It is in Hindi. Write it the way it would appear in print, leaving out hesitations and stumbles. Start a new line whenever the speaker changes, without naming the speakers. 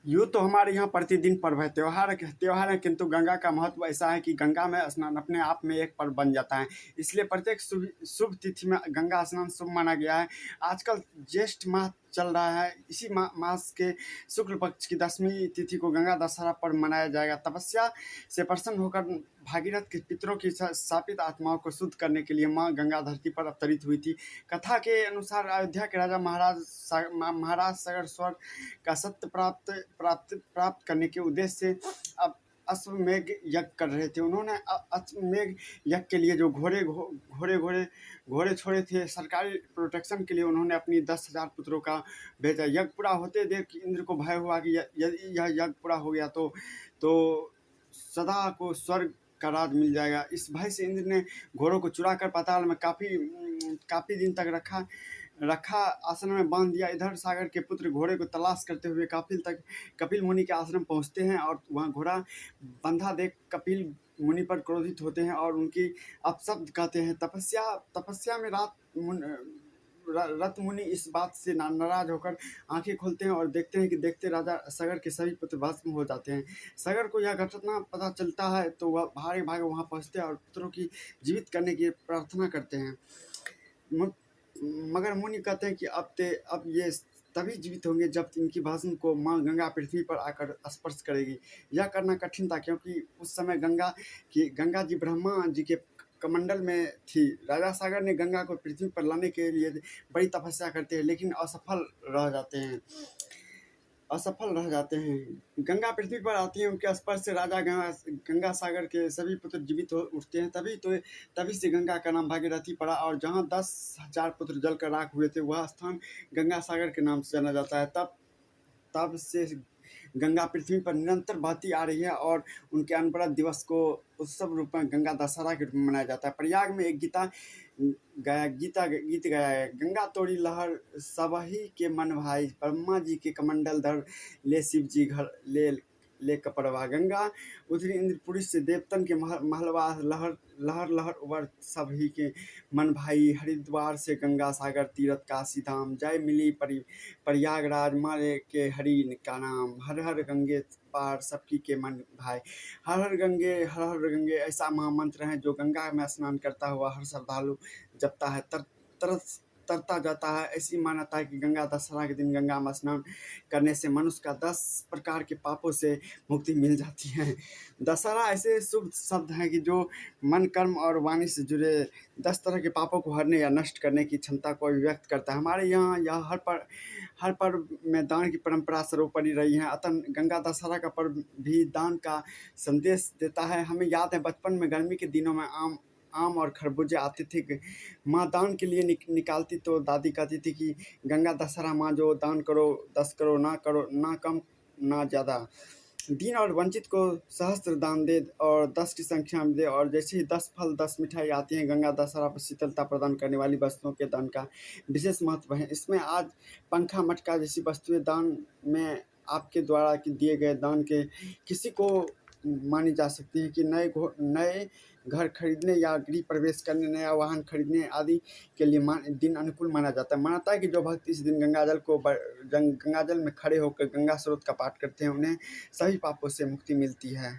यूँ तो हमारे यहाँ प्रतिदिन पर्व है, त्योहार है, किंतु गंगा का महत्व ऐसा है कि गंगा में स्नान अपने आप में एक पर्व बन जाता है। इसलिए प्रत्येक शुभ शुभ तिथि में गंगा स्नान शुभ माना गया है। आजकल ज्येष्ठ माह चल रहा है, इसी मास के शुक्ल पक्ष की 10वीं तिथि को गंगा दशहरा पर्व मनाया जाएगा। तपस्या से प्रसन्न होकर भागीरथ के पितरों की शापित आत्माओं को शुद्ध करने के लिए माँ गंगा धरती पर अवतरित हुई थी। कथा के अनुसार अयोध्या के राजा महाराज सागर स्वर्ग का सत्य प्राप्त करने के उद्देश्य से अब अश्वमेघ यज्ञ कर रहे थे। उन्होंने अश्वमेघ यज्ञ के लिए जो घोड़े छोड़े थे, सरकारी प्रोटेक्शन के लिए उन्होंने अपनी 10,000 पुत्रों का भेजा। यज्ञ पूरा होते देख इंद्र को भय हुआ कि यदि यह यज्ञ पूरा हो गया तो सदा को स्वर्ग का राज मिल जाएगा। इस भय से इंद्र ने घोड़ों को चुरा कर पाताल में काफी दिन तक रखा आश्रम में बांध दिया। इधर सागर के पुत्र घोड़े को तलाश करते हुए कपिल मुनि के आश्रम पहुंचते हैं और वहां घोड़ा बंधा देख कपिल मुनि पर क्रोधित होते हैं और उनकी अपशब्द कहते हैं। तपस्या में रत मुनि इस बात से नाराज होकर आंखें खोलते हैं और देखते हैं कि देखते राजा सगर के सभी पुत्र भस्म हो जाते हैं। सगर को यह घटना पता चलता है तो वह भागे वहां पहुंचते हैं और पुत्रों की जीवित करने की प्रार्थना करते हैं। मगर मुनि कहते हैं कि अब ये तभी जीवित होंगे जब इनकी भस्म को माँ गंगा पृथ्वी पर आकर स्पर्श करेगी। यह करना कठिन था क्योंकि उस समय गंगा जी ब्रह्मा जी के कमंडल में थी। राजा सागर ने गंगा को पृथ्वी पर लाने के लिए बड़ी तपस्या करते हैं, लेकिन असफल रह जाते हैं। गंगा पृथ्वी पर आती है, उनके स्पर्श से राजा गंगा सागर के सभी पुत्र जीवित हो उठते हैं। तभी से गंगा का नाम भागीरथी पड़ा और जहाँ 10,000 पुत्र जलकर राख हुए थे वह स्थान गंगा सागर के नाम से जाना जाता है। तब से गंगा पृथ्वी पर निरंतर बहती आ रही है और उनके अनवरत दिवस को उत्सव रूप में गंगा दशहरा के रूप में मनाया जाता है। प्रयाग में एक गीत गाया है। गंगा तोड़ी लहर सबही के मन भाई, ब्रह्मा जी के कमंडल धर ले शिव जी घर ले कपड़वा। गंगा उधरी इंद्रपुरी से देवतन के महलवा, लहर उबर सभी के मन भाई। हरिद्वार से गंगा सागर तीरथ काशी धाम, जय मिली प्रयागराज मारे के हरि का नाम। हर हर गंगे पार सबकी के मन भाई, हर हर गंगे ऐसा महामंत्र है जो गंगा में स्नान करता हुआ हर श्रद्धालु जपता है तरता जाता है। ऐसी मान्यता है कि गंगा दशहरा के दिन गंगा में स्नान करने से मनुष्य का 10 प्रकार के पापों से मुक्ति मिल जाती है। दशहरा ऐसे शुभ शब्द हैं कि जो मन, कर्म और वाणी से जुड़े 10 तरह के पापों को हरने या नष्ट करने की क्षमता को अभिव्यक्त करता है। हमारे यहाँ हर पर्व में दान की परंपरा सर्वोपरि रही है। अतः गंगा दशहरा का पर्व भी दान का संदेश देता है। हमें याद है बचपन में गर्मी के दिनों में आम और खरबूजे आते थे। माँ दान के लिए निकालती तो दादी कहती थी कि गंगा दशहरा माँ जो दान करो 10 करो, ना कम ना ज़्यादा। दीन और वंचित को सहस्त्र दान दे और 10 की संख्या में दे। और जैसे ही 10 फल 10 मिठाई आती हैं, गंगा दशहरा पर शीतलता प्रदान करने वाली वस्तुओं के दान का विशेष महत्व है। इसमें आज पंखा मटका जैसी वस्तुएं दान में आपके द्वारा दिए गए दान के किसी को मानी जा सकती हैं कि नए घर खरीदने या गृह प्रवेश करने, नया वाहन खरीदने आदि के लिए दिन अनुकूल माना जाता है। मानता है कि जो भक्त इस दिन गंगाजल में खड़े होकर गंगा स्रोत का पाठ करते हैं उन्हें सभी पापों से मुक्ति मिलती है।